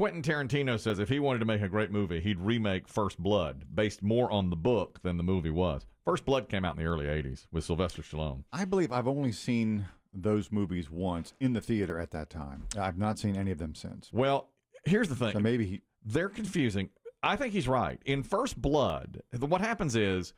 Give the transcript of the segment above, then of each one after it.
Quentin Tarantino says if he wanted to make a great movie, he'd remake First Blood, based more on the book than the movie was. First Blood came out in the early 80s with Sylvester Stallone. I believe I've only seen those movies once in the theater at that time. I've not seen any of them since. Well, here's the thing. So maybe they're confusing. I think he's right. In First Blood, what happens is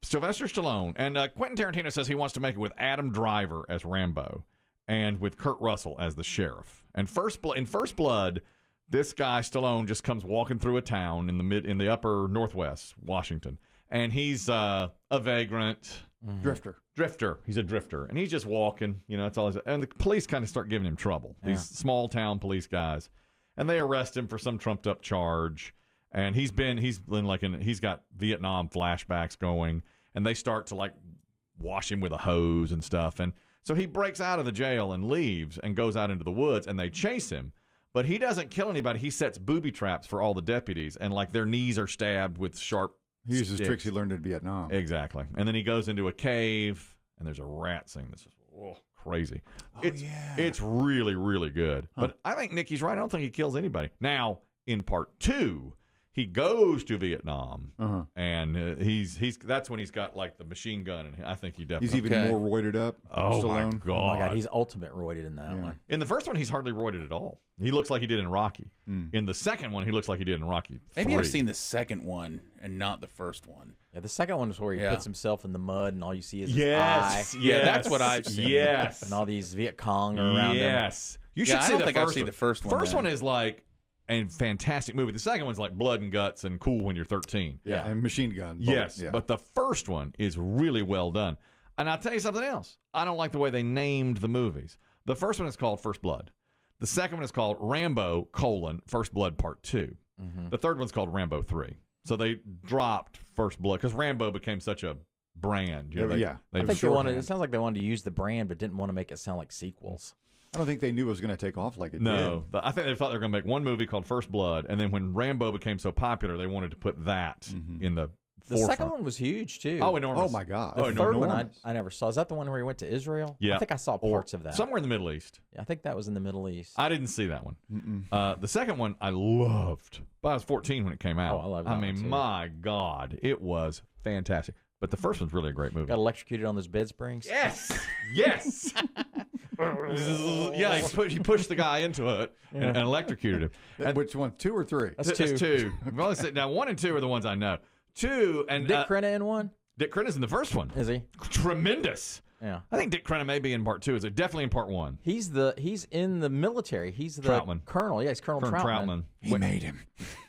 Sylvester Stallone, and Quentin Tarantino says he wants to make it with Adam Driver as Rambo and with Kurt Russell as the sheriff. And in First Blood, this guy Stallone just comes walking through a town in the upper northwest Washington, and he's a vagrant, drifter. He's a drifter, and he's just walking. That's all. And the police kind of start giving him trouble. Yeah. These small town police guys, and they arrest him for some trumped up charge. And he's got Vietnam flashbacks going, and they start to wash him with a hose and stuff. And so he breaks out of the jail and leaves and goes out into the woods, and they chase him. But he doesn't kill anybody. He sets booby traps for all the deputies, and their knees are stabbed with sharp He uses sticks. tricks he learned in Vietnam. Exactly. And then he goes into a cave, and there's a rat scene that's just crazy. It's really, really good. Huh. But I think Nikki's right. I don't think he kills anybody. Now, in part 2, he goes to Vietnam, and that's when he's got the machine gun, and I think he definitely... He's even more roided up. Oh, my God. Oh, my God. He's ultimate roided in that one. In the first one, he's hardly roided at all. He looks like he did in Rocky. In the second one, he looks like he did in Rocky 3. Maybe I've seen the second one and not the first one. Yeah, the second one is where he puts himself in the mud, and all you see is his yes, eye. Yeah, that's what I've seen. Yes. And all these Viet Cong are around him. Yes. You should see the first one. First one is a fantastic movie. The second one's blood and guts and cool when you're 13. Yeah, and machine gun. Yes, but the first one is really well done. And I'll tell you something else. I don't like the way they named the movies. The first one is called First Blood. The second one is called Rambo, First Blood Part 2. Mm-hmm. The third one's called Rambo 3. So they dropped First Blood because Rambo became such a brand. I think it sounds like they wanted to use the brand but didn't want to make it sound like sequels. I don't think they knew it was going to take off like it did. No, I think they thought they were going to make one movie called First Blood, and then when Rambo became so popular, they wanted to put that in the forefront. Second one was huge, too. Oh, enormous. Oh, my God. The third one I never saw. Is that the one where he went to Israel? Yeah. I think I saw parts of that. Somewhere in the Middle East. Yeah, I think that was in the Middle East. I didn't see that one. The second one I loved. But I was 14 when it came out. Oh, I loved that one, too. My God, it was fantastic. But the first one's really a great movie. Got electrocuted on those bed springs? Yes! Yes! Yeah, he pushed the guy into it and electrocuted him. And which one, 2 or 3? That's two. Now, 1 and 2 are the ones I know. 2 and Dick Crenna in one? Dick Crenna's in the first one. Is he? Tremendous. Yeah. I think Dick Crenna may be in part 2. Is it definitely in part 1? He's in the military. He's the Troutman. colonel. Yeah, he's Colonel Troutman. He made him.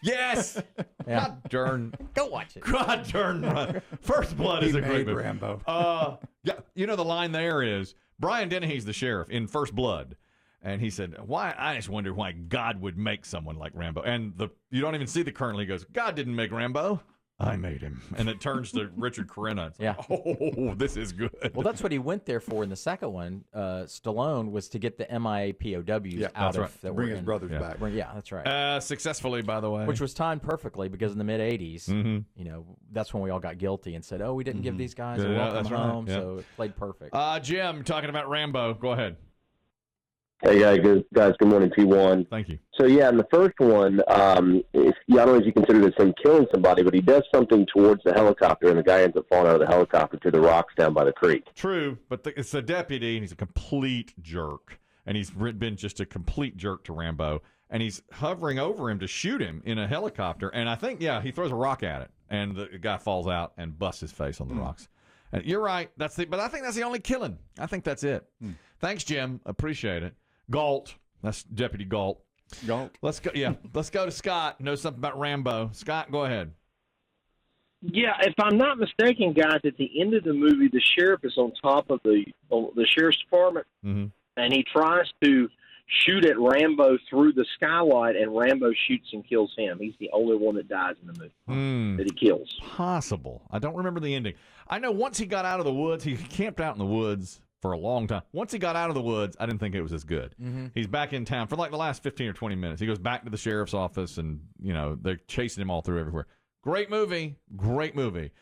Yes. Yeah. God darn. Go watch it. God darn. First Blood is a great movie. Rambo. Yeah. The line there is Brian Dennehy's the sheriff in First Blood. And he said, "Why? I just wonder why God would make someone like Rambo." And you don't even see the colonel. He goes, "God didn't make Rambo. I made him." And it turns to Richard Crenna. Oh, this is good. Well, that's what he went there for in the second one. Stallone was to get the MIA POWs out of that. Bring his brothers back. Yeah, that's right. Successfully, by the way. Which was timed perfectly because in the mid-'80s, that's when we all got guilty and said, "Oh, we didn't give these guys a welcome home," so it played perfect. Jim, talking about Rambo. Go ahead. Hey, guys, good morning, P1. Thank you. So, in the first one, I don't know if you consider this him killing somebody, but he does something towards the helicopter, and the guy ends up falling out of the helicopter to the rocks down by the creek. True, but it's a deputy, and he's a complete jerk. And he's been just a complete jerk to Rambo. And he's hovering over him to shoot him in a helicopter. And I think, he throws a rock at it, and the guy falls out and busts his face on the rocks. And you're right. But I think that's the only killing. I think that's it. Thanks, Jim. Appreciate it. Galt. That's Deputy Galt. Let's go. Yeah, let's go to Scott. Knows something about Rambo. Scott, go ahead. Yeah, if I'm not mistaken, guys, at the end of the movie, the sheriff is on top of the sheriff's department, and he tries to shoot at Rambo through the skylight, and Rambo shoots and kills him. He's the only one that dies in the movie that he kills. Possible. I don't remember the ending. I know once he got out of the woods, he camped out in the woods for a long time. Once he got out of the woods, I didn't think it was as good. He's back in town for the last 15 or 20 minutes. He goes back to the sheriff's office, and, they're chasing him all through everywhere. Great movie. Great movie.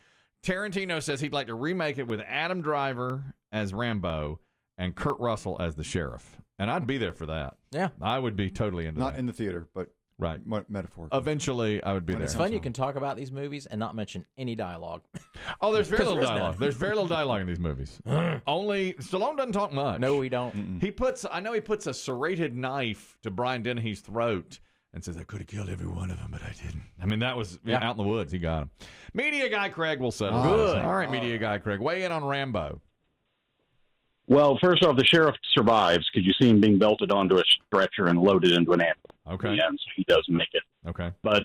Tarantino says he'd like to remake it with Adam Driver as Rambo and Kurt Russell as the sheriff. And I'd be there for that. Yeah. I would be totally into that. Not in the theater, but Right. Metaphor. Eventually, I would be there. It's fun you can talk about these movies and not mention any dialogue. Oh, there's very little dialogue. There's very little dialogue in these movies. Only Stallone doesn't talk much. No, we don't. He puts a serrated knife to Brian Dennehy's throat and says, I could have killed every one of them, but I didn't. I mean, that was out in the woods. He got him. Media guy Craig will settle. Good. All right, media guy Craig. Weigh in on Rambo. Well, first off, the sheriff survives because you see him being belted onto a stretcher and loaded into an ambulance. Okay. Yeah, so he does make it. Okay. But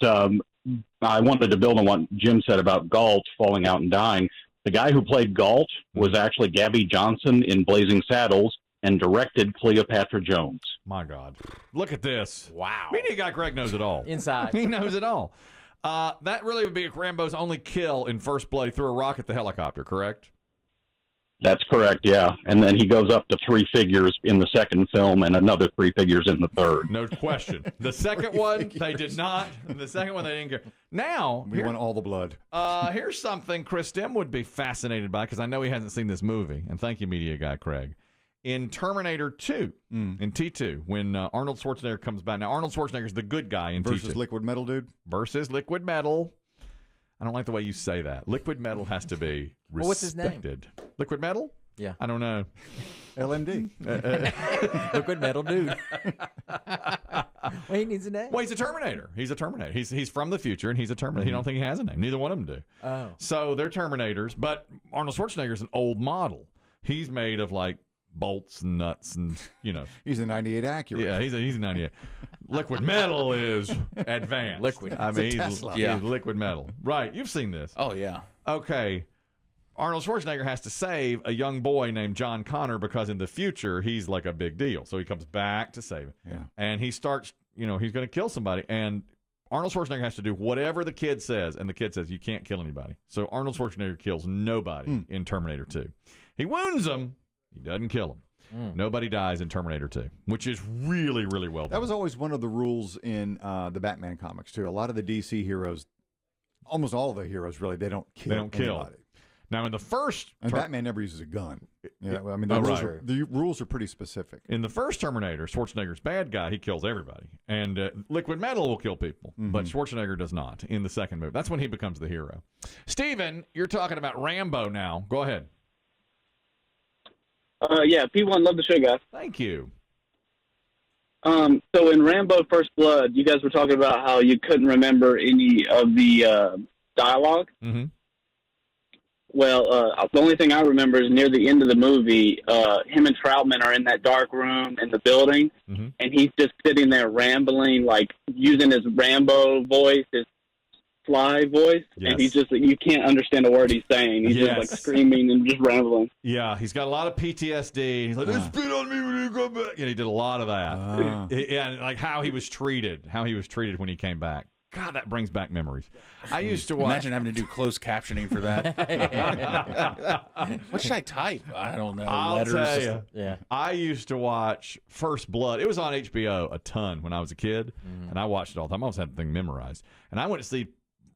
I wanted to build on what Jim said about Galt falling out and dying. The guy who played Galt was actually Gabby Johnson in Blazing Saddles and directed Cleopatra Jones. My God. Look at this. Wow. Media guy Craig knows it all. Inside. He knows it all. That really would be Rambo's only kill in First Blood. He threw a rock at the helicopter, correct? That's correct, yeah. And then he goes up to 3 figures in the second film and another 3 figures in the third. No question. The second one, they did not. The second one, they didn't care. Now, we want all the blood. Here's something Chris Demm would be fascinated by, because I know he hasn't seen this movie. And thank you, media guy Craig. In Terminator 2, in T2, when Arnold Schwarzenegger comes back. Now, Arnold Schwarzenegger's the good guy in Versus T2. Liquid Metal Dude? Versus Liquid Metal. I don't like the way you say that. Liquid Metal has to be respected. Well, what's his name? Liquid Metal? Yeah. I don't know. LMD. Liquid Metal Dude. Well, he needs a name. Well, he's a Terminator. He's a Terminator. He's from the future, and he's a Terminator. He don't think he has a name. Neither one of them do. Oh. So they're Terminators, but Arnold Schwarzenegger's an old model. He's made of, like, bolts and nuts and, you know. He's a 98 Acura. Yeah, he's a 98. Liquid Metal is advanced. Liquid. I mean, he's Yeah. Liquid Metal. Right. You've seen this. Oh, yeah. Okay. Arnold Schwarzenegger has to save a young boy named John Connor because in the future he's like a big deal. So he comes back to save him. Yeah. And he starts, you know, he's going to kill somebody. And Arnold Schwarzenegger has to do whatever the kid says. And the kid says, you can't kill anybody. So Arnold Schwarzenegger kills nobody in Terminator 2. He wounds him. He doesn't kill him. Nobody dies in Terminator 2, which is really, really well done. That was always one of the rules in the Batman comics, too. A lot of the DC heroes, almost all of the heroes, really, they don't kill anybody. Now, in the first... And Batman never uses a gun. Yeah, I mean, right. The rules are pretty specific. In the first Terminator, Schwarzenegger's bad guy. He kills everybody. And Liquid Metal will kill people, but Schwarzenegger does not in the second movie. That's when he becomes the hero. Steven, you're talking about Rambo now. Go ahead. Yeah, P1, love the show, guys. Thank you. So in Rambo First Blood, you guys were talking about how you couldn't remember any of the dialogue. Mm-hmm. Well, the only thing I remember is near the end of the movie, him and Troutman are in that dark room in the building, and he's just sitting there rambling, like using his Rambo voice, his fly voice, and he's just, you can't understand a word he's saying. He's just like screaming and just rambling. Yeah, he's got a lot of PTSD. He's like, they spit on me when you come back. And he did a lot of that. And like how he was treated when he came back. God, that brings back memories. I used to watch. Imagine having to do closed captioning for that. What should I type? I don't know. I'll Letters. tell you. Yeah. I used to watch First Blood. It was on HBO a ton when I was a kid, and I watched it all the time. I always had the thing memorized. And I went to see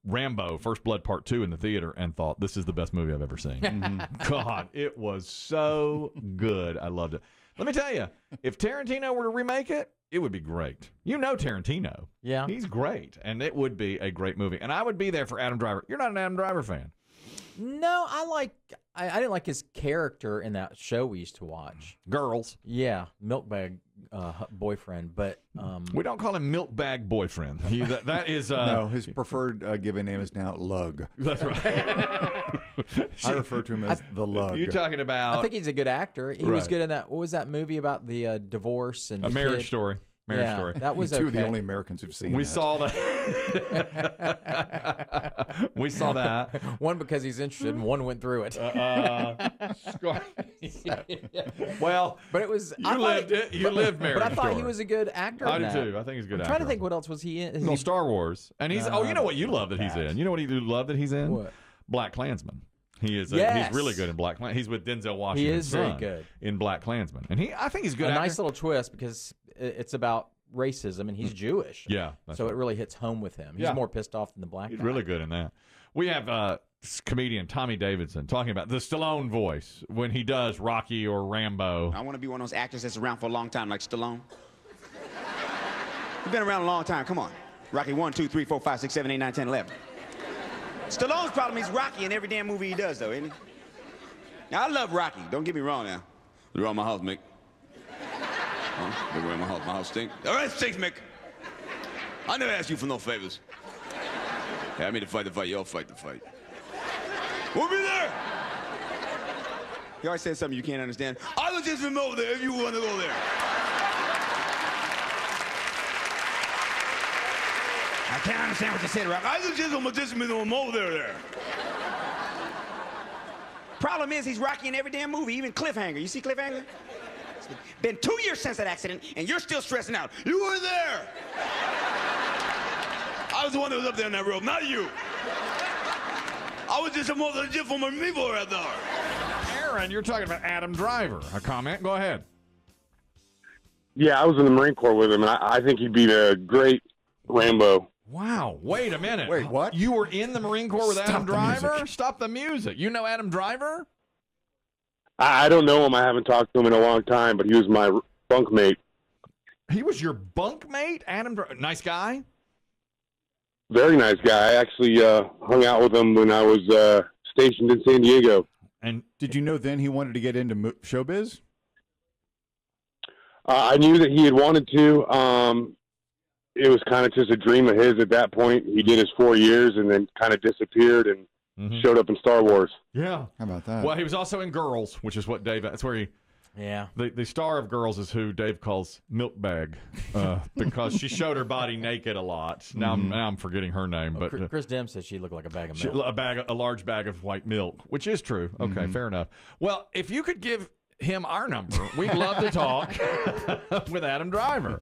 Rambo, First Blood Part 2 in the theater and thought, this is the best movie I've ever seen. God, it was so good. I loved it. Let me tell you, if Tarantino were to remake it, it would be great. You know Tarantino. Yeah. He's great, and it would be a great movie. And I would be there for Adam Driver. You're not an Adam Driver fan. No, I didn't like his character in that show we used to watch. Girls. Yeah, Milkbag boyfriend, but we don't call him Milkbag boyfriend. That is no, his preferred given name is now Lug. That's right. I refer to him as the Lug. You're talking about? I think he's a good actor. He was good in that. What was that movie about the divorce and A Marriage Story? Marriage Story. That was two of the only Americans who've seen. We that. saw that. We saw that. One because he's interested, and one went through it. Well, but it was you lived it. You lived Marriage But I thought Story. he was a good actor. I in do that. too. I think he's a good I'm actor. trying to think what else was he in. Well, Star Wars, and he's. you know what you love that he's in. You know what you love that he's in? What? Black Klansman. He is. Yes. He's really good in Black Klansman. He's with Denzel Washington. He is very good in Black Klansman, and I think he's a good. A actor. nice little twist because it's about racism and he's Jewish. Yeah, so it really hits home with him. He's more pissed off than the black guy. He's really good in that. We have comedian Tommy Davidson talking about the Stallone voice when he does Rocky or Rambo. I want to be one of those actors that's around for a long time, like Stallone. You've been around a long time. Come on. Rocky 1, 2, 3, 4, 5, 6, 7, 8, 9, 10, 11. Stallone's problem is Rocky in every damn movie he does, though, isn't he? Now, I love Rocky. Don't get me wrong now. They're around my house, Mick. Huh? They're around my house. My house stinks. All right, stinks, Mick. I never asked you for no favors. Hey, I made to fight the fight. Y'all fight the fight. We'll be there. He always said something you can't understand. I was just from over there if you want to go there. I can't understand what you said, Rocky. I was just from over there. Problem is, he's Rocky in every damn movie, even Cliffhanger. You see Cliffhanger? It's been 2 years since that accident, and you're still stressing out. You were there. I was the one that was up there in that rope, not you. I was just a more legit from my people right there. Aaron, you're talking about Adam Driver. A comment? Go ahead. Yeah, I was in the Marine Corps with him, and I think he'd be a great Rambo. Wow. Wait a minute. Wait, what? You were in the Marine Corps with Stop Adam the Driver? music. Stop the music. You know Adam Driver? I don't know him. I haven't talked to him in a long time, but he was my bunkmate. He was your bunkmate? Adam Driver. Nice guy? Very nice guy. I actually hung out with him when I was stationed in San Diego. And did you know then he wanted to get into showbiz? I knew that he had wanted to. It was kind of just a dream of his at that point. He did his 4 years and then kind of disappeared and showed up in Star Wars. Yeah. How about that? Well, he was also in Girls, which is what Dave, that's where he, Yeah. the star of Girls is who Dave calls Milk Bag because she showed her body naked a lot. Now I'm forgetting her name. Well, but Chris Demm said she looked like a bag of milk. a large bag of white milk, which is true. Okay, fair enough. Well, if you could give him our number, we'd love to talk with Adam Driver.